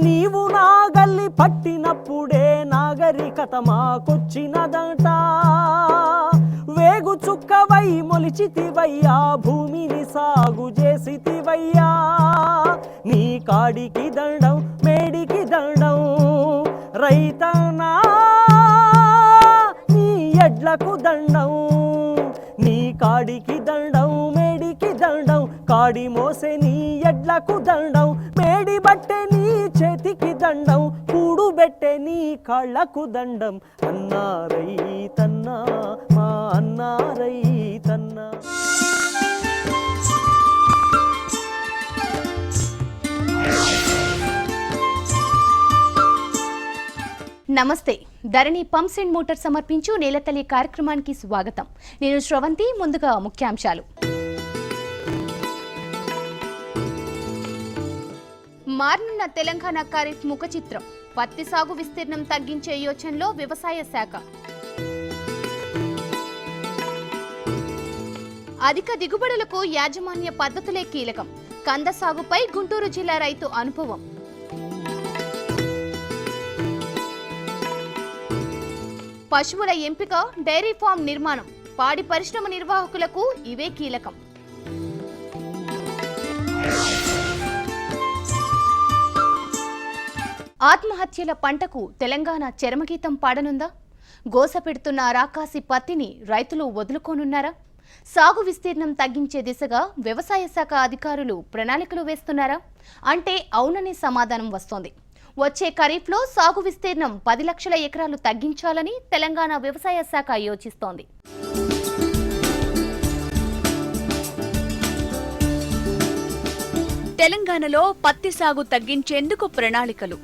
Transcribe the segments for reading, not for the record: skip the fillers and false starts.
నీవు నా గల్లి పట్టినప్పుడే నాగరికత మాకొచ్చినదంట. వేగు చుక్కవై మొలిచితివయ్యా, భూమిని సాగు చేసితివయ్యా. నీ కాడికి దండం మేడికి దండం రైతనా, నీ ఎడ్లకు దండం. నీ కాడికి దండం మేడికి దండం, కాడి మోసే నీ ఎడ్లకు దండం. మేడి బట్టె నీ చేతికి దండం, కూడు బెట్టె నీ కాళ్ళకు దండం. అన్నా రైతన్నా, మా అన్నా రైతన్నా. నమస్తే. ధరణి పంప్స్ అండ్ మోటార్ సమర్పించు నేలతల్లి కార్యక్రమానికి స్వాగతం. నేను శ్రవంతి. ముందుగా ముఖ్యాంశాలు. మారనున్న తెలంగాణ ఖరీఫ్ ముఖ చిత్రం. పత్తి సాగు విస్తీర్ణం తగ్గించే యోచనలో వ్యవసాయ శాఖ. అధిక దిగుబడులకు యాజమాన్య పద్ధతులే కీలకం. కంద సాగుపై గుంటూరు జిల్లా రైతు అనుభవం. పశువుల ఎంపిక, డైరీ ఫామ్ నిర్మాణం, పాడి పరిశ్రమ నిర్వాహకులకు ఇవే కీలకం. ఆత్మహత్యల పంటకు తెలంగాణ చరమగీతం పాడనుందా? గోస పెడుతున్న రాకాసి పత్తిని రైతులు వదులుకోనున్నారా? సాగు విస్తీర్ణం తగ్గించే దిశగా వ్యవసాయ శాఖ అధికారులు ప్రణాళికలు వేస్తున్నారా అంటే అవుననే సమాధానం వస్తోంది. వచ్చే ఖరీఫ్లో సాగు విస్తీర్ణం 10 లక్షల ఎకరాలు తగ్గించాలని తెలంగాణ వ్యవసాయ శాఖ యోచిస్తోంది. తెలంగాణలో పత్తి సాగు తగ్గించేందుకు ప్రణాళికలు.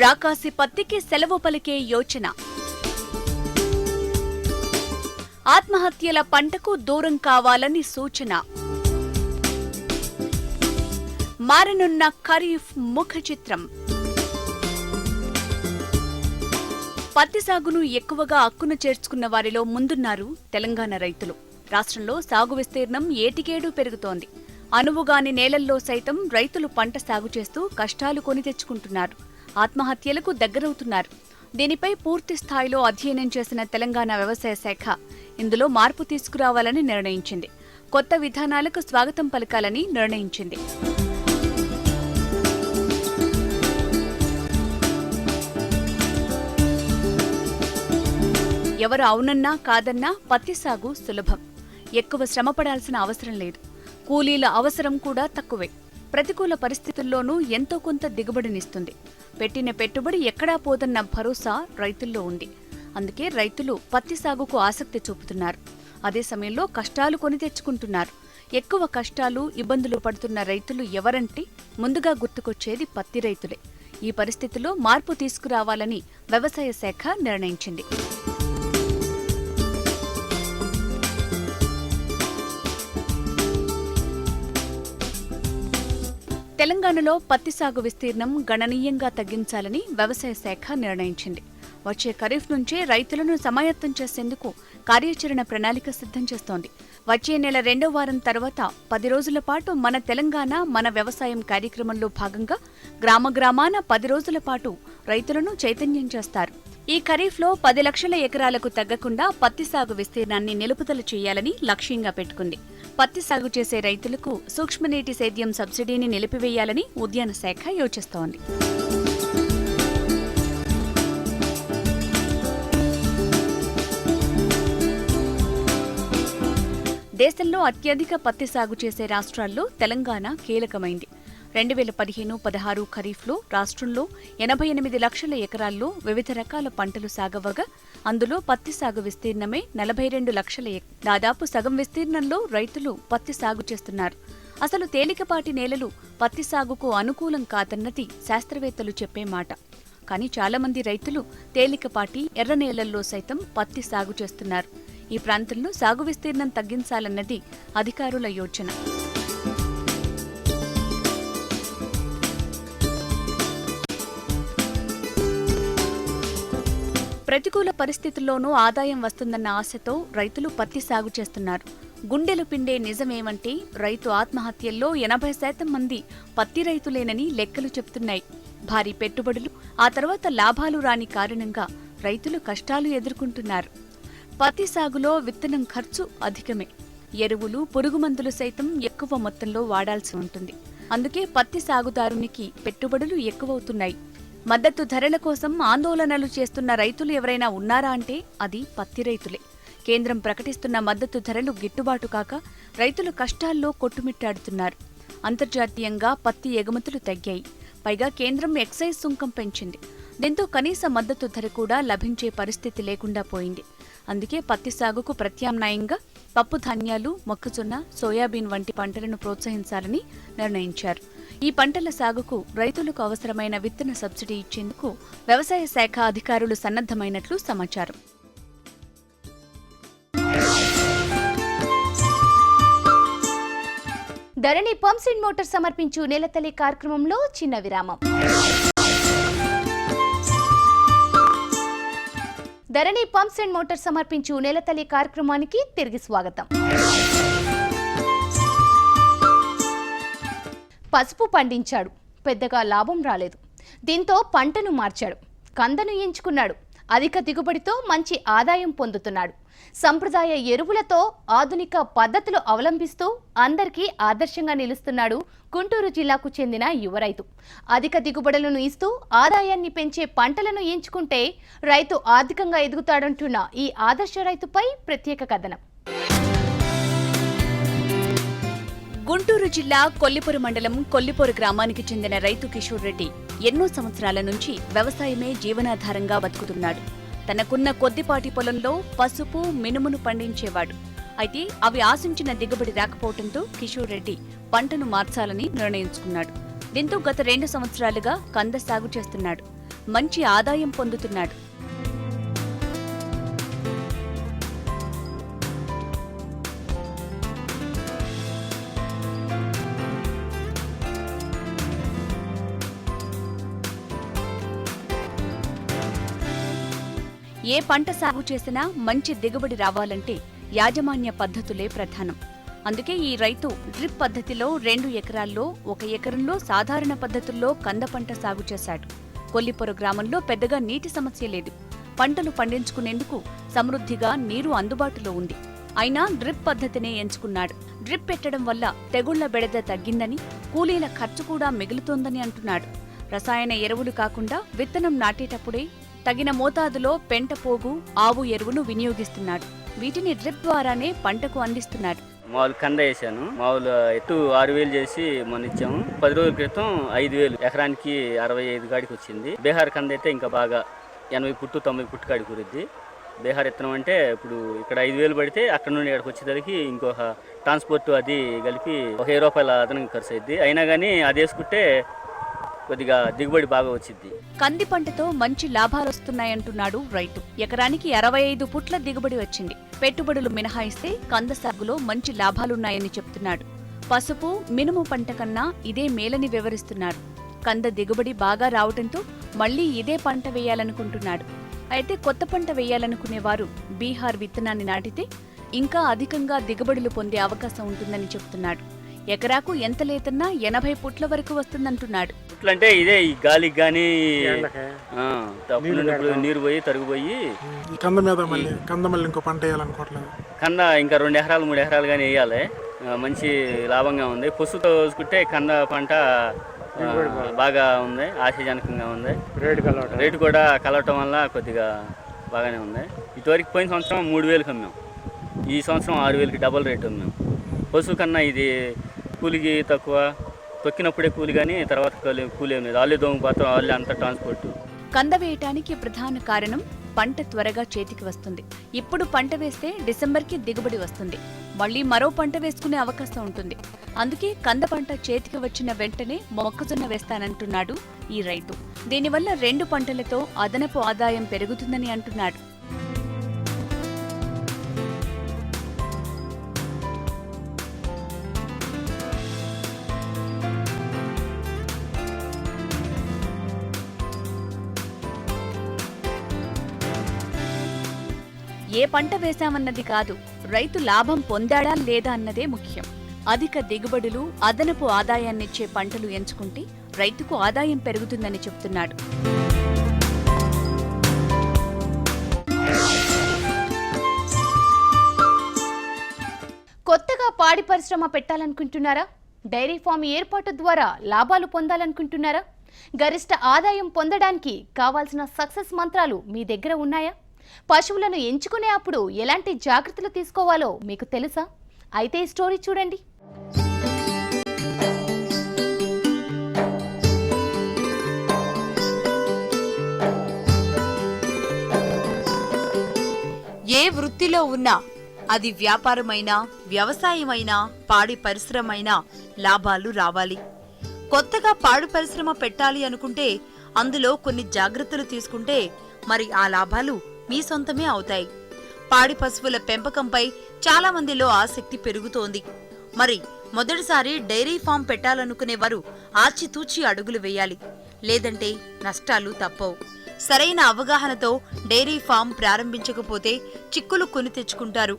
రాకాసి పత్తికి సెలవు పలికే యోచన. ఆత్మహత్యల పంటకు దూరం కావాలని సూచన. మారనున్న ఖరీఫ్ ముఖ చిత్రం. పత్తి సాగును ఎక్కువగా అక్కున చేర్చుకున్న వారిలో ముందున్నారు తెలంగాణ రైతులు. రాష్ట్రంలో సాగు విస్తీర్ణం ఏటికేడు పెరుగుతోంది. అనువుగాని నేలల్లో సైతం రైతులు పంట సాగు చేస్తూ కష్టాలు కొని తెచ్చుకుంటున్నారు. ఆత్మహత్యలకు దగ్గరవుతున్నారు. దీనిపై పూర్తి స్థాయిలో అధ్యయనం చేసిన తెలంగాణ వ్యవసాయ శాఖ ఇందులో మార్పు తీసుకురావాలని నిర్ణయించింది. కొత్త విధానాలకు స్వాగతం పలకాలని నిర్ణయించింది. ఎవరు అవునన్నా కాదన్నా పత్తి సాగు సులభం. ఎక్కువ శ్రమపడాల్సిన అవసరం లేదు. కూలీల అవసరం కూడా తక్కువే. ప్రతికూల పరిస్థితుల్లోనూ ఎంతో కొంత దిగుబడినిస్తుంది. పెట్టిన పెట్టుబడి ఎక్కడా పోదన్న భరోసా రైతుల్లో ఉంది. అందుకే రైతులు పత్తి సాగుకు ఆసక్తి చూపుతున్నారు. అదే సమయంలో కష్టాలు కొని తెచ్చుకుంటున్నారు. ఎక్కువ కష్టాలు ఇబ్బందులు పడుతున్న రైతులు ఎవరంటే ముందుగా గుర్తుకొచ్చేది పత్తి రైతులే. ఈ పరిస్థితిలో మార్పు తీసుకురావాలని వ్యవసాయ శాఖ నిర్ణయించింది. తెలంగాణలో పత్తి సాగు విస్తీర్ణం గణనీయంగా తగ్గించాలని వ్యవసాయ శాఖ నిర్ణయించింది. వచ్చే ఖరీఫ్ నుంచే రైతులను సమాయత్తం చేసేందుకు కార్యాచరణ ప్రణాళిక సిద్ధం చేస్తోంది. వచ్చే నెల 2వ వారం తర్వాత 10 రోజుల పాటు మన తెలంగాణ మన వ్యవసాయం కార్యక్రమంలో భాగంగా గ్రామాన 10 రోజుల పాటు రైతులను చైతన్యం చేస్తారు. ఈ ఖరీఫ్లో 10 లక్షల ఎకరాలకు తగ్గకుండా పత్తి సాగు విస్తీర్ణాన్ని నిలుపుదల చేయాలని లక్ష్యంగా పెట్టుకుంది. పత్తి సాగు చేసే రైతులకు సూక్ష్మనీటి సేద్యం సబ్సిడీని నిలిపివేయాలని ఉద్యాన శాఖ యోచిస్తోంది. దేశంలో అత్యధిక పత్తి సాగు చేసే రాష్ట్రాల్లో తెలంగాణ కీలకమైంది. 2015-16 ఖరీఫ్లో రాష్ట్రంలో 88 లక్షల ఎకరాల్లో వివిధ రకాల పంటలు సాగవగా అందులో పత్తి సాగు విస్తీర్ణమే 42 లక్షల దాదాపు సగం విస్తీర్ణంలో రైతులు పత్తి సాగు చేస్తున్నారు. అసలు తేలికపాటి నేలలు పత్తి సాగుకు అనుకూలం కాదన్నది శాస్త్రవేత్తలు చెప్పే మాట. కానీ చాలా మంది రైతులు తేలికపాటి ఎర్ర నేలల్లో సైతం పత్తి సాగు చేస్తున్నారు. ఈ ప్రాంతంలో సాగు విస్తీర్ణం తగ్గించాలన్నది అధికారుల యోచన. ప్రతికూల పరిస్థితుల్లోనూ ఆదాయం వస్తుందన్న ఆశతో రైతులు పత్తి సాగు చేస్తున్నారు. గుండెలు పిండే నిజమేమంటే రైతు ఆత్మహత్యల్లో 80% మంది పత్తి రైతులేనని లెక్కలు చెప్తున్నాయి. భారీ పెట్టుబడులు, ఆ తర్వాత లాభాలు రాని కారణంగా రైతులు కష్టాలు ఎదుర్కొంటున్నారు. పత్తి సాగులో విత్తనం ఖర్చు అధికమే. ఎరువులు, పురుగుమందులు సైతం ఎక్కువ మొత్తంలో వాడాల్సి ఉంటుంది. అందుకే పత్తి సాగుదారునికి పెట్టుబడులు ఎక్కువవుతున్నాయి. మద్దతు ధరల కోసం ఆందోళనలు చేస్తున్న రైతులు ఎవరైనా ఉన్నారా అంటే అది పత్తి రైతులే. కేంద్రం ప్రకటిస్తున్న మద్దతు ధరలు గిట్టుబాటు కాక రైతులు కష్టాల్లో కొట్టుమిట్టాడుతున్నారు. అంతర్జాతీయంగా పత్తి ఎగుమతులు తగ్గాయి. పైగా కేంద్రం ఎక్సైజ్ సుంకం పెంచింది. దీంతో కనీస మద్దతు ధర కూడా లభించే పరిస్థితి లేకుండా పోయింది. అందుకే పత్తి సాగుకు ప్రత్యామ్నాయంగా పప్పు ధాన్యాలు, మొక్కజొన్న, సోయాబీన్ వంటి పంటలను ప్రోత్సహించాలని నిర్ణయించారు. ఈ పంటల సాగుకు రైతులకు అవసరమైన విత్తన సబ్సిడీ ఇచ్చేందుకు వ్యవసాయ శాఖ అధికారులు సన్నద్ధమైనట్లు సమాచారం. ధరణి పంప్స్ అండ్ మోటార్ సమర్పించు నేలతల్లి కార్యక్రమంలో చిన్న విరామం. ధరణి పంప్స్ అండ్ మోటార్ సమర్పించు నేలతల్లి కార్యక్రమానికి తిరిగి స్వాగతం. పసుపు పండించాడు, పెద్దగా లాభం రాలేదు. దీంతో పంటను మార్చాడు, కందను ఎంచుకున్నాడు. అధిక దిగుబడితో మంచి ఆదాయం పొందుతున్నాడు. సంప్రదాయ ఎరువులతో ఆధునిక పద్ధతులు అవలంబిస్తూ అందరికీ ఆదర్శంగా నిలుస్తున్నాడు గుంటూరు జిల్లాకు చెందిన యువ రైతు. అధిక దిగుబడులను ఇస్తూ ఆదాయాన్ని పెంచే పంటలను ఎంచుకుంటే రైతు ఆర్థికంగా ఎదుగుతాడంటున్న ఈ ఆదర్శ రైతుపై ప్రత్యేక కథనం. గుంటూరు జిల్లా కొల్లిపూరు మండలం కొల్లిపూరు గ్రామానికి చెందిన రైతు కిషోర్ రెడ్డి ఎన్నో సంవత్సరాల నుంచి వ్యవసాయమే జీవనాధారంగా బతుకుతున్నాడు. తనకున్న కొద్దిపాటి పొలంలో పసుపు, మినుమును పండించేవాడు. అయితే అవి ఆశించిన దిగుబడి రాకపోవడంతో కిషోర్ రెడ్డి పంటను మార్చాలని నిర్ణయించుకున్నాడు. దీంతో గత 2 సంవత్సరాలుగా కంద సాగు చేస్తున్నాడు. మంచి ఆదాయం పొందుతున్నాడు. ఏ పంట సాగు చేసినా మంచి దిగుబడి రావాలంటే యాజమాన్య పద్ధతులే ప్రధానం. అందుకే ఈ రైతు డ్రిప్ పద్ధతిలో 2 ఎకరాల్లో 1 ఎకరంలో సాధారణ పద్ధతుల్లో కంద పంట సాగు చేశాడు. కొల్లిపొర గ్రామంలో పెద్దగా నీటి సమస్య లేదు. పంటలు పండించుకునేందుకు సమృద్ధిగా నీరు అందుబాటులో ఉంది. అయినా డ్రిప్ పద్ధతినే ఎంచుకున్నాడు. డ్రిప్ పెట్టడం వల్ల తెగుళ్ల బెడద తగ్గిందని, కూలీల ఖర్చు కూడా మిగులుతోందని అంటున్నాడు. రసాయన ఎరువులు కాకుండా విత్తనం నాటేటప్పుడే తగిన మోతాదులో పెంట పోగు, ఆవు ఎరువును వినియోగిస్తున్నాడు. వీటిని డ్రిప్ ద్వారానే పంటకు అందిస్తున్నాడు. మామూలు కంద వేసాను. మామూలు ఎటు 6,000 చేసి మొన్న ఇచ్చాము. 10 రోజుల క్రితం 5,000, ఎకరానికి 65 కాడికి వచ్చింది. బీహార్ కంద అయితే ఇంకా బాగా 80 పుట్టు 90 పుట్టు కాడికి కురిద్ది. బీహార్ ఇత్తనం అంటే ఇప్పుడు ఇక్కడ 5,000 పడితే అక్కడ నుండి ఇక్కడికి వచ్చేసరికి ఇంకొక ట్రాన్స్పోర్ట్ అది కలిపి ఒక 10 రూపాయల అదనంగా ఖర్చు అయింది. అయినా కానీ అది వేసుకుంటే కొద్దిగా దిగుబడి బాగా వచ్చింది. కంది పంటతో మంచి లాభాలొస్తున్నాయంటున్నాడు రైతు. ఎకరానికి 65 పుట్ల దిగుబడి వచ్చింది. పెట్టుబడులు మినహాయిస్తే కంద సాగులో మంచి లాభాలున్నాయని చెప్తున్నాడు. పసుపు, మినుము పంట కన్నా ఇదే మేలని వివరిస్తున్నాడు. కంద దిగుబడి బాగా రావడంతో మళ్లీ ఇదే పంట వేయాలనుకుంటున్నాడు. అయితే కొత్త పంట వేయాలనుకునేవారు బీహార్ విత్తనాన్ని నాటితే ఇంకా అధికంగా దిగుబడులు పొందే అవకాశం ఉంటుందని చెప్తున్నాడు. ఎకరాకు ఎంత లేతన్నా 80 పుట్ల వరకు వస్తుందంటున్నాడు. పుట్లంటే ఇదే ఈ గాలికి కానీ నీరు పోయి తరుగుపోయి కంద మీద మళ్ళీ ఇంకో పంట వేయాలనుకోవట్లేదు. కంద ఇంకా 2 ఎకరాలు 3 ఎకరాలు కానీ వేయాలి. మంచి లాభంగా ఉంది. పసుతో చూసుకుంటే కంద పంట బాగా ఉంది, ఆశాజనకంగా ఉంది. రేటు కూడా కలవటం వల్ల కొద్దిగా బాగానే ఉంది. ఇటువరకు పోయిన సంవత్సరం 3,000 అమ్మాం. ఈ సంవత్సరం 6,000కి డబల్ రేట్ అమ్మాం. పశువు కన్నా ఇది కూలికి తక్కువ, తొక్కినప్పుడే కూలి కానీ తర్వాత కూలి ఏం లేదు. ఆళ్ళు దోమ పాత్రం, ఆళ్ళు అంతా ట్రాన్స్పోర్ట్. కంద వేయటానికి ప్రధాన కారణం పంట త్వరగా చేతికి వస్తుంది. ఇప్పుడు పంట వేస్తే డిసెంబర్కి దిగుబడి వస్తుంది. మళ్లీ మరో పంట వేసుకునే అవకాశం ఉంటుంది. అందుకే కంద పంట చేతికి వచ్చిన వెంటనే మొక్కజొన్న వేస్తానంటున్నాడు ఈ రైతు. దీనివల్ల 2 పంటలతో అదనపు ఆదాయం పెరుగుతుందని అంటున్నాడు. ఏ పంట వేశామన్నది కాదు, రైతు లాభం పొందాడా లేదా అన్నదే ముఖ్యం. అధిక దిగుబడులు, అదనపు ఆదాయాన్నిచ్చే పంటలు ఎంచుకుంటే రైతుకు ఆదాయం పెరుగుతుందని చెబుతున్నాడు. కొత్తగా పాడి పరిశ్రమ పెట్టాలనుకుంటున్నారా? డైరీ ఫామ్ ఏర్పాటు ద్వారా లాభాలు పొందాలనుకుంటున్నారా? గరిష్ట ఆదాయం పొందడానికి కావాల్సిన సక్సెస్ మంత్రాలు మీ దగ్గర ఉన్నాయా? పశువులను ఎంచుకునే అప్పుడు ఎలాంటి జాగ్రత్తలు తీసుకోవాలో మీకు తెలుసా? అయితే ఈ స్టోరీ చూడండి. ఏ వృత్తిలో ఉన్నా, అది వ్యాపారమైనా, వ్యవసాయమైనా, పాడి పరిశ్రమైనా లాభాలు రావాలి. కొత్తగా పాడి పరిశ్రమ పెట్టాలి అనుకుంటే అందులో కొన్ని జాగ్రత్తలు తీసుకుంటే మరి ఆ లాభాలు మీ సొంతమే అవుతాయి. పాడి పశువుల పెంపకంపై చాలా మందిలో ఆసక్తి పెరుగుతోంది. మరి మొదటిసారి డైరీ ఫామ్ పెట్టాలనుకునేవారు ఆచితూచి అడుగులు వేయాలి, లేదంటే నష్టాలు తప్పవు. సరైన అవగాహనతో డైరీ ఫామ్ ప్రారంభించకపోతే చిక్కులు కొని తెచ్చుకుంటారు.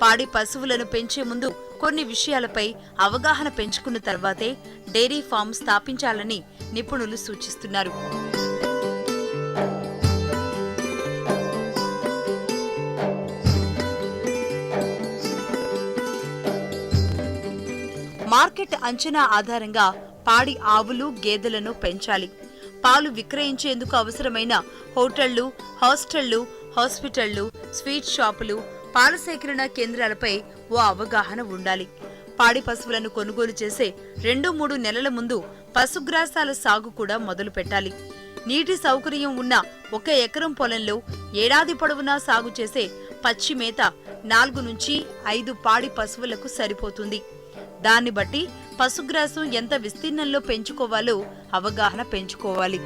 పాడి పశువులను పెంచే ముందు కొన్ని విషయాలపై అవగాహన పెంచుకున్న తర్వాతే డైరీ ఫామ్ స్థాపించాలని నిపుణులు సూచిస్తున్నారు. మార్కెట్ అంచనా ఆధారంగా పాడి ఆవులు, గేదెలను పెంచాలి. పాలు విక్రయించేందుకు అవసరమైన హోటళ్లు, హాస్టళ్లు, హాస్పిటళ్లు, స్వీట్ షాపులు, పాల సేకరణ కేంద్రాలపై ఓ అవగాహన ఉండాలి. పాడి పశువులను కొనుగోలు చేసే 2-3 నెలల ముందు పశుగ్రాసాల సాగు కూడా మొదలు పెట్టాలి. నీటి సౌకర్యం ఉన్న 1 ఎకరం పొలంలో ఏడాది పొడవునా సాగు చేసే పచ్చి మేత 4 నుంచి 5 పాడి పశువులకు సరిపోతుంది. దాన్ని బట్టి పశుగ్రాసం ఎంత విస్తీర్ణంలో పెంచుకోవాలో అవగాహన పెంచుకోవాలి.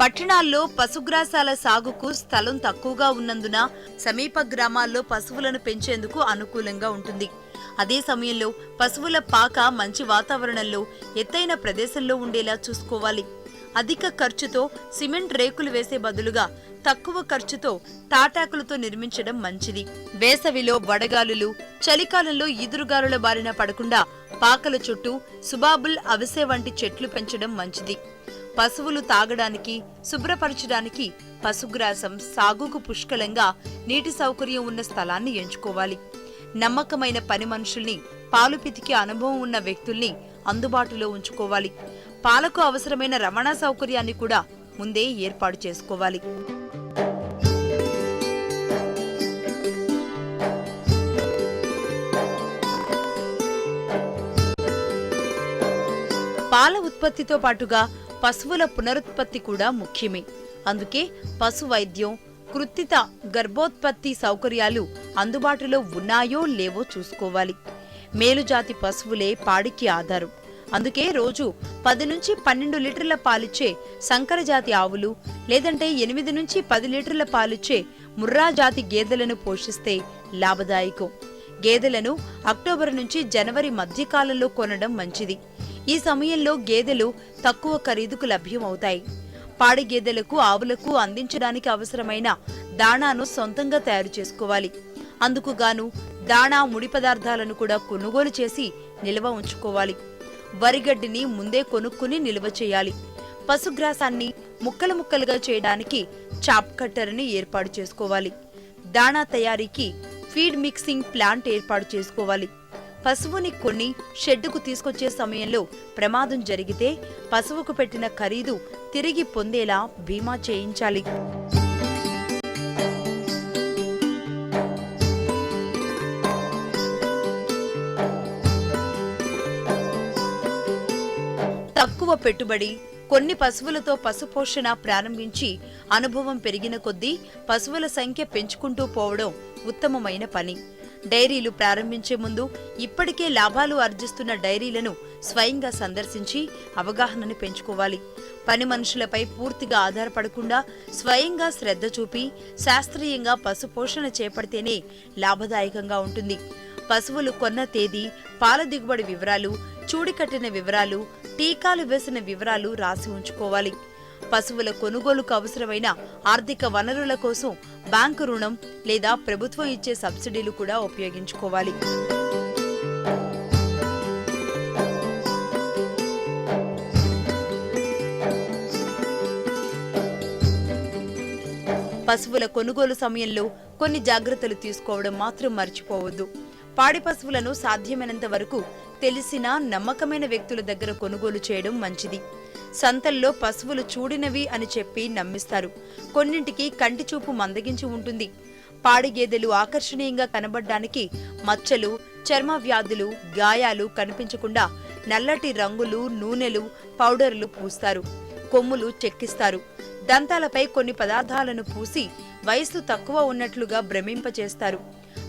పట్టణాల్లో పశుగ్రాసాల సాగుకు స్థలం తక్కువగా ఉన్నందున సమీప గ్రామాల్లో పశువులను పెంచేందుకు అనుకూలంగా ఉంటుంది. అదే సమయంలో పశువుల పాక మంచి వాతావరణంలో, ఎత్తైన ప్రదేశంలో ఉండేలా చూసుకోవాలి. అధిక ఖర్చుతో సిమెంట్ రేకులు వేసే బదులుగా తక్కువ ఖర్చుతో తాటాకులతో నిర్మించడం మంచిది. వేసవిలో వడగాలులు, చలికాలంలో ఈదురుగాలుల బారిన పడకుండా పాకల చుట్టూ సుబాబుల్, అవిసె వంటి చెట్లు పెంచడం మంచిది. పశువులు తాగడానికి, శుభ్రపరచడానికి పశుగ్రాసం సాగుకు పుష్కలంగా నీటి సౌకర్యం ఉన్న స్థలాన్ని ఎంచుకోవాలి. నమ్మకమైన పని మనుషుల్ని, పాలు పితికే అనుభవం ఉన్న వ్యక్తుల్ని అందుబాటులో ఉంచుకోవాలి. పాలకు అవసరమైన రవాణా సౌకర్యాన్ని కూడా ముందే ఏర్పాటు చేసుకోవాలి. పాల ఉత్పత్తితో పాటుగా పశువుల పునరుత్పత్తి కూడా ముఖ్యమే. అందుకే పశు వైద్యం, కృత్రిమ గర్భోత్పత్తి సౌకర్యాలు అందుబాటులో ఉన్నాయో లేవో చూసుకోవాలి. మేలుజాతి పశువులే పాడికి ఆధారం. అందుకే రోజు 10 నుంచి 12 లీటర్ల పాలిచ్చే సంకరజాతి ఆవులు, లేదంటే 8 నుంచి 10 లీటర్ల పాలిచ్చే ముర్రా జాతి గేదెలను పోషిస్తే లాభదాయకం. గేదెలను అక్టోబర్ నుంచి జనవరి మధ్యకాలంలో కొనడం మంచిది. ఈ సమయంలో గేదెలు తక్కువ ఖరీదుకు లభ్యమవుతాయి. పాడి గేదెలకు, ఆవులకు అందించడానికి అవసరమైన దాణాను సొంతంగా తయారు చేసుకోవాలి. అందుకుగాను దాణా, ముడి పదార్థాలను కూడా కొనుగోలు చేసి నిల్వ ఉంచుకోవాలి. వరిగడ్డిని ముందే కొనుక్కుని నిల్వ చేయాలి. పశుగ్రాసాన్ని ముక్కలు ముక్కలుగా చేయడానికి చాప్ కట్టర్ని ఏర్పాటు చేసుకోవాలి. దాణా తయారీకి ఫీడ్ మిక్సింగ్ ప్లాంట్ ఏర్పాటు చేసుకోవాలి. పశువుని కొన్ని షెడ్డుకు తీసుకొచ్చే సమయంలో ప్రమాదం జరిగితే పశువుకు పెట్టిన ఖరీదు తిరిగి పొందేలా బీమా చేయించాలి. తక్కువ పెట్టుబడి, కొన్ని పశువులతో పశుపోషణ ప్రారంభించి అనుభవం పెరిగిన కొద్దీ పశువుల సంఖ్య పెంచుకుంటూ పోవడం ఉత్తమమైన పని. డైరీలు ప్రారంభించే ముందు ఇప్పటికే లాభాలు ఆర్జిస్తున్న డైరీలను స్వయంగా సందర్శించి అవగాహనని పెంచుకోవాలి. పని మనుషులపై పూర్తిగా ఆధారపడకుండా స్వయంగా శ్రద్ధ చూపి శాస్త్రీయంగా పశుపోషణ చేపడితేనే లాభదాయకంగా ఉంటుంది. పశువులు కొన్న తేదీ, పాల దిగుబడి వివరాలు, చూడి కట్టిన వివరాలు, టీకాలు వేసిన వివరాలు రాసి ఉంచుకోవాలి. పశువుల కొనుగోలుకు అవసరమైన ఆర్థిక వనరుల కోసం బ్యాంకు రుణం లేదా ప్రభుత్వం ఇచ్చే సబ్సిడీలు కూడా ఉపయోగించుకోవాలి. పశువుల కొనుగోలు సమయంలో కొన్ని జాగ్రత్తలు తీసుకోవడం మాత్రం మర్చిపోవద్దు. పాడి పశువులను సాధ్యమైనంత వరకు తెలిసిన నమ్మకమైన వ్యక్తుల దగ్గర కొనుగోలు చేయడం మంచిది. సంతల్లో పశువులు చూడినవి అని చెప్పి నమ్మిస్తారు. కొన్నింటికి కంటి చూపు మందగించి ఉంటుంది. పాడి గేదెలు ఆకర్షణీయంగా కనబడ్డానికి మచ్చలు, చర్మ వ్యాధులు, గాయాలు కనిపించకుండా నల్లటి రంగులు, నూనెలు, పౌడర్లు పూస్తారు. కొమ్ములు చెక్కిస్తారు. దంతాలపై కొన్ని పదార్థాలను పూసి వయస్సు తక్కువ ఉన్నట్లుగా భ్రమింపచేస్తారు.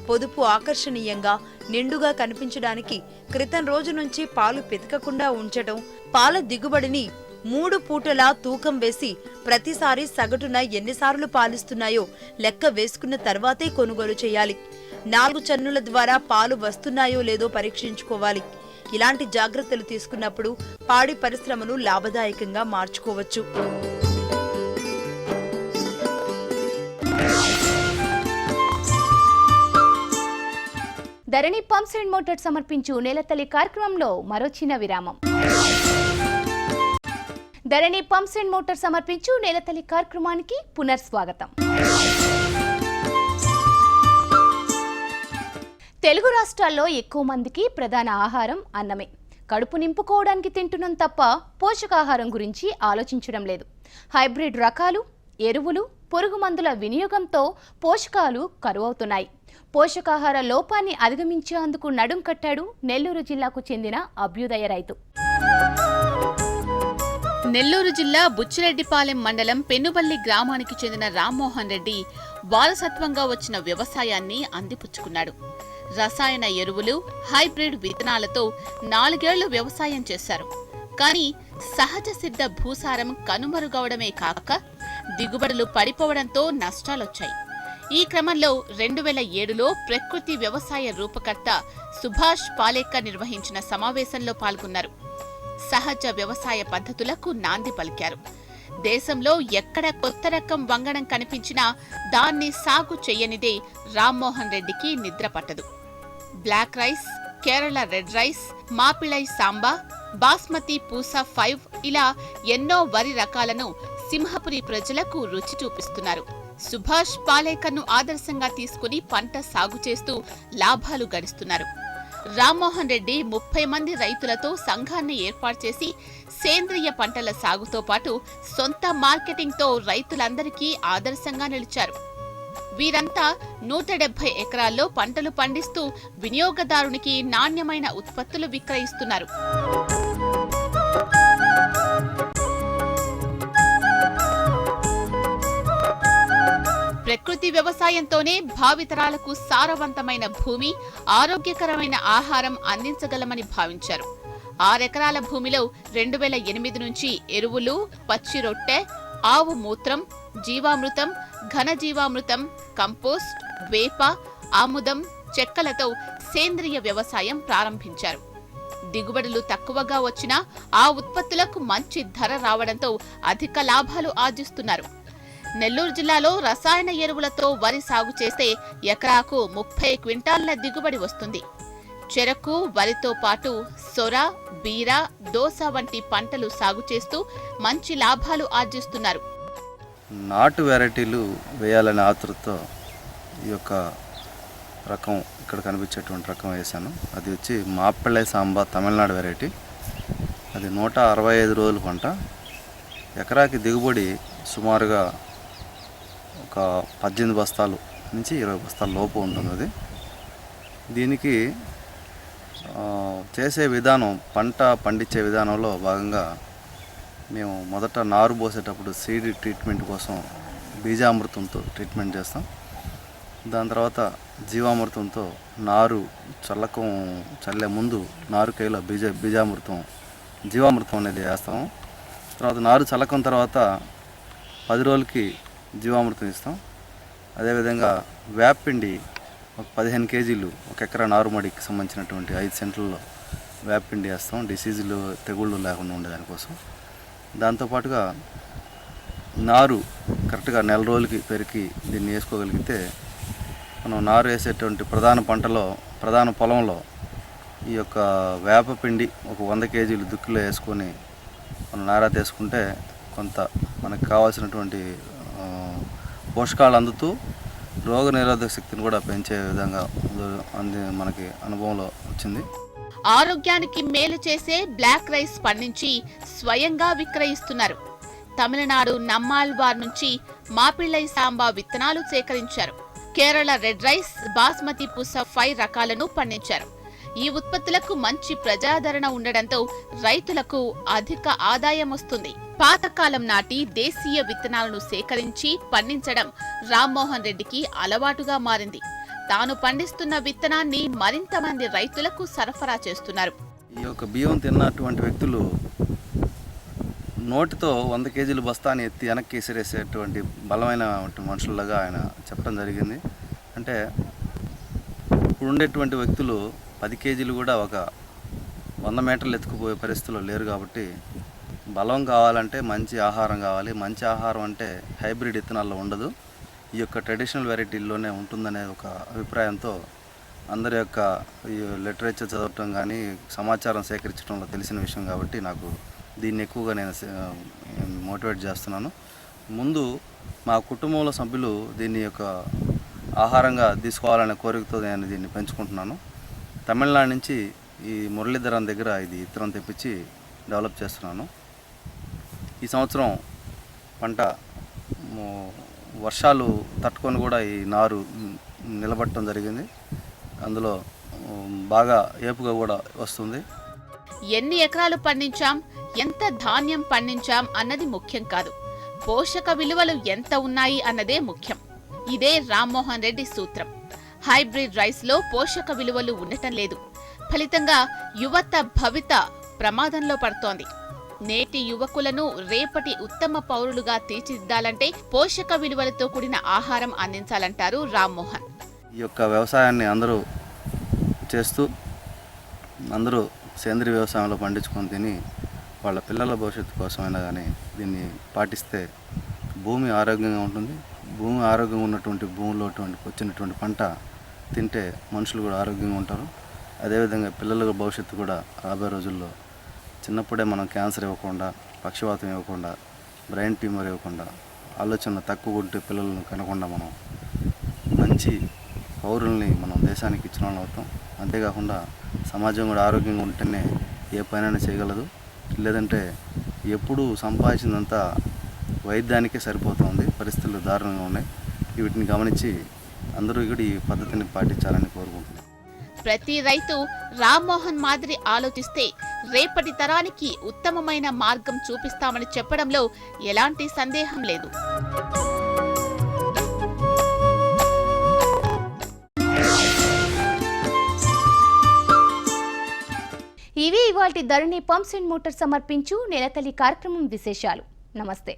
పొదుపు ఆకర్షణీయంగా, నిండుగా కనిపించడానికి క్రితం రోజు నుంచి పాలు పితకకుండా ఉంచటం, పాల దిగుబడిని 3 పూటలా తూకం వేసి ప్రతిసారి సగటున ఎన్నిసార్లు పాలిస్తున్నాయో లెక్క వేసుకున్న తర్వాతే కొనుగోలు చేయాలి. 4 చన్నుల ద్వారా పాలు వస్తున్నాయో లేదో పరీక్షించుకోవాలి. ఇలాంటి జాగ్రత్తలు తీసుకున్నప్పుడు పాడి పరిశ్రమను లాభదాయకంగా మార్చుకోవచ్చు. ధరణి పంప్స్ అండ్ మోటార్స్ సమర్పించు నేలతల్లి కార్యక్రమంలో మరో చిన్న విరామం. ధరణి పంప్స్ అండ్ మోటార్స్ సమర్పించు నేలతల్లి కార్యక్రమానికి పునర్స్వాగతం. తెలుగు రాష్ట్రాల్లో ఎక్కువ మందికి ప్రధాన ఆహారం అన్నమే. కడుపు నింపుకోవడానికి తింటున్నాం తప్ప పోషకాహారం గురించి ఆలోచించడం లేదు. హైబ్రిడ్ రకాలు, ఎరువులు, పురుగు మందుల వినియోగంతో పోషకాలు కరువవుతున్నాయి. పోషకాహార లోపాన్ని అధిగమించేందుకు నడుం కట్టాడు నెల్లూరు జిల్లాకు చెందిన అభ్యుదయ రైతు. నెల్లూరు జిల్లా బుచ్చిరెడ్డిపాలెం మండలం పెనుబల్లి గ్రామానికి చెందిన రామ్మోహన్ రెడ్డి వారసత్వంగా వచ్చిన వ్యవసాయాన్ని అందిపుచ్చుకున్నాడు. రసాయన ఎరువులు, హైబ్రిడ్ విత్తనాలతో 4 ఏళ్లు వ్యవసాయం చేశారు. కానీ సహజ సిద్ధ భూసారం కనుమరుగవడమే కాక దిగుబడులు పడిపోవడంతో నష్టాలొచ్చాయి. ఈ క్రమంలో 2007లో ప్రకృతి వ్యవసాయ రూపకర్త సుభాష్ పాలేకర్ నిర్వహించిన సమావేశంలో పాల్గొన్నారు. సహజ వ్యవసాయ పద్ధతులకు నాంది పలికారు. దేశంలో ఎక్కడ కొత్త రకం వంగడం కనిపించినా దాన్ని సాగు చెయ్యనిదే రామ్మోహన్ రెడ్డికి నిద్ర పట్టదు. Black rice, Kerala red rice, Mapillai Samba, basmati Pusa 5 ఇలా ఎన్నో వరి రకాలను సింహపురి ప్రజలకు రుచి చూపిస్తున్నారు. సుభాష్ పాలేకర్ను ఆదర్శంగా తీసుకుని పంట సాగు చేస్తూ లాభాలు గడిస్తున్నారు. రామ్మోహన్ రెడ్డి 30 మంది రైతులతో సంఘాన్ని ఏర్పాటు చేసి సేంద్రియ పంటల సాగుతో పాటు సొంత మార్కెటింగ్తో రైతులందరికీ ఆదర్శంగా నిలిచారు. వీరంతా 170 ఎకరాల్లో పంటలు పండిస్తూ వినియోగదారునికి నాణ్యమైన ఉత్పత్తులు విక్రయిస్తున్నారు. ప్రకృతి వ్యవసాయంతోనే భావితరాలకు సారవంతమైన భూమి, ఆరోగ్యకరమైన ఆహారం అందించగలమని భావించారు. 6 ఎకరాల భూమిలో 2008 నుంచి ఎరువులు, పచ్చి రొట్టె, ఆవు మూత్రం, జీవామృతం, ఘనజీవామృతం, కంపోస్ట్, వేప, ఆముదం, చెక్కలతో సేంద్రియ వ్యవసాయం ప్రారంభించారు. దిగుబడులు తక్కువగా వచ్చినా ఆ ఉత్పత్తులకు మంచి ధర రావడంతో అధిక లాభాలు ఆర్జిస్తున్నారు. నెల్లూరు జిల్లాలో రసాయన ఎరువులతో వరి సాగు చేస్తే ఎకరాకు 30 క్వింటాళ్ల దిగుబడి వస్తుంది. చెరకు, వరితో పాటు సొర, బీర, దోస వంటి పంటలు సాగు చేస్తూ మంచి లాభాలు ఆర్జిస్తున్నారు. నాటు వెరైటీలు వేయాలనే ఆతృతతో ఈ యొక్క రకం ఇక్కడ కనిపించేటువంటి రకం వేశాను. అది వచ్చి మాపిళ్ళై సాంబా తమిళనాడు వెరైటీ. అది 165 రోజుల పంట. ఎకరాకి దిగుబడి సుమారుగా ఒక 18 బస్తాలు నుంచి 20 బస్తాల లోపు ఉంటుంది. అది దీనికి చేసే విధానం, పంట పండించే విధానంలో భాగంగా మేము మొదట నారు పోసేటప్పుడు సీడ్ ట్రీట్మెంట్ కోసం బీజామృతంతో ట్రీట్మెంట్ చేస్తాం. దాని తర్వాత జీవామృతంతో నారు చల్లే ముందు నారుకాయలో బీజామృతం, జీవామృతం అనేది వేస్తాము. తర్వాత నారు చల్లకం తర్వాత 10 రోజులకి జీవామృతం ఇస్తాం. అదేవిధంగా వేపపిండి ఒక 15 కేజీలు 1 ఎకరా నారుమడికి సంబంధించినటువంటి 5 సెంట్లలో వేపపిండి వేస్తాం, డిసీజులు తెగుళ్ళు లేకుండా ఉండేదానికోసం. దాంతోపాటుగా నారు కరెక్ట్గా 4 రోజులకి పెరిగి దీన్ని వేసుకోగలిగితే మనం నారు వేసేటువంటి ప్రధాన పొలంలో ఈ యొక్క వేపపిండి ఒక 100 కేజీలు దుక్కిలో వేసుకొని మనం నారా తీసుకుంటే కొంత మనకు కావాల్సినటువంటి పోషకాలు అందుతూ రోగ నిరోధక శక్తిని కూడా పెంచే విధంగా మనకి అనుభవంలో వచ్చింది. ఆరోగ్యానికి మేలు చేసే బ్లాక్ రైస్ పండించి స్వయంగా విక్రయిస్తున్నారు. తమిళనాడు నమ్మాల్వార్ నుంచి మాపిళ్ళై సాంబా విత్తనాలు సేకరించారు. కేరళ రెడ్ రైస్, బాస్మతి పుస 5 రకాలను పండించారు. ఈ ఉత్పత్తులకు మంచి ప్రజాదరణ ఉండడంతో రైతులకు అధిక ఆదాయం వస్తుంది. పాతకాలం నాటి దేశీయ విత్తనాలను సేకరించి పండించడం రామ్మోహన్ రెడ్డికి అలవాటుగా మారింది. తాను పండిస్తున్న విత్తనాన్ని మరింత మంది రైతులకు సరఫరా చేస్తున్నారు. ఈ యొక్క బియ్యం తిన్నటువంటి వ్యక్తులు నోటితో 100 కేజీల బస్తాని ఎత్తి వెనక్కి విసిరేసేటువంటి బలమైన మనుషుల్లాగా ఆయన చెప్పడం జరిగింది. అంటే ఇప్పుడు ఉండేటువంటి వ్యక్తులు 10 కేజీలు కూడా ఒక 100 మీటర్లు ఎత్తుకుపోయే పరిస్థితుల్లో లేరు. కాబట్టి బలం కావాలంటే మంచి ఆహారం కావాలి. మంచి ఆహారం అంటే హైబ్రిడ్ విత్తనాల్లో ఉండదు, ఈ యొక్క ట్రెడిషనల్ వెరైటీల్లోనే ఉంటుందనే ఒక అభిప్రాయంతో అందరి యొక్క ఈ లిటరేచర్ చదవటం కానీ సమాచారం సేకరించడంలో తెలిసిన విషయం కాబట్టి నాకు దీన్ని ఎక్కువగా నేను మోటివేట్ చేస్తున్నాను. ముందు మా కుటుంబంలో సభ్యులు దీన్ని యొక్క ఆహారంగా తీసుకోవాలనే కోరికతో నేను దీన్ని పెంచుకుంటున్నాను. తమిళనాడు నుంచి ఈ మురళీధరన్ దగ్గర ఇది విత్తనం తెప్పించి డెవలప్ చేస్తున్నాను. ఈ సంవత్సరం పంట వర్షాలు తట్టుకొని కూడా ఈ నారు నిలబడటం జరిగింది. అందులో బాగా ఏపుగా కూడా వస్తుంది. ఎన్ని ఎకరాలు పండించాం, ఎంత ధాన్యం పండించాం అన్నది ముఖ్యం కాదు, పోషక విలువలు ఎంత ఉన్నాయి అన్నదే ముఖ్యం. ఇదే రామ్మోహన్ రెడ్డి సూత్రం. హైబ్రిడ్ రైస్లో పోషక విలువలు ఉండటం లేదు. ఫలితంగా యువత భవిత ప్రమాదంలో పడుతోంది. నేటి యువకులను రేపటి ఉత్తమ పౌరులుగా తీర్చిదిద్దాలంటే పోషక విలువలతో కూడిన ఆహారం అందించాలంటారు రామ్మోహన్. ఈ యొక్క వ్యవసాయాన్ని అందరూ చేస్తూ అందరూ సేంద్రీయ వ్యవసాయంలో పండించుకొని తిని వాళ్ళ పిల్లల భవిష్యత్తు కోసమైనా కానీ దీన్ని పాటిస్తే భూమి ఆరోగ్యంగా ఉంటుంది. భూమి ఆరోగ్యంగా ఉన్నటువంటి భూమిలో వచ్చినటువంటి పంట తింటే మనుషులు కూడా ఆరోగ్యంగా ఉంటారు. అదేవిధంగా పిల్లల భవిష్యత్తు కూడా రాబోయే రోజుల్లో చిన్నప్పుడే మనం క్యాన్సర్ ఇవ్వకుండా, పక్షవాతం ఇవ్వకుండా, బ్రెయిన్ ట్యూమర్ ఇవ్వకుండా, ఆలోచన తక్కువ ఉంటే పిల్లలను కనకుండా మనం మంచి పౌరుల్ని మనం దేశానికి ఇచ్చిన వాళ్ళు అవుతాం. అంతేకాకుండా సమాజం కూడా ఆరోగ్యంగా ఉంటేనే ఏ పనైనా చేయగలదు. లేదంటే ఎప్పుడు సంపాదించినంత వైద్యానికే సరిపోతుంది. పరిస్థితులు దారుణంగా ఉన్నాయి. వీటిని గమనించి అందరూ కూడా ఈ పద్ధతిని పాటించాలని కోరుకుంటున్నాను. ప్రతి రైతు రామ్మోహన్ మాదిరి ఆలోచిస్తే రేపటి తరానికి ఉత్తమమైన మార్గం చూపిస్తామని చెప్పడంలో ఎలాంటి సందేహం లేదు. ఇవి ఇవాల్టి ధరణి పంప్స్ అండ్ మోటార్స్ సమర్పించు నెలతల్లి కార్యక్రమం విశేషాలు. నమస్తే.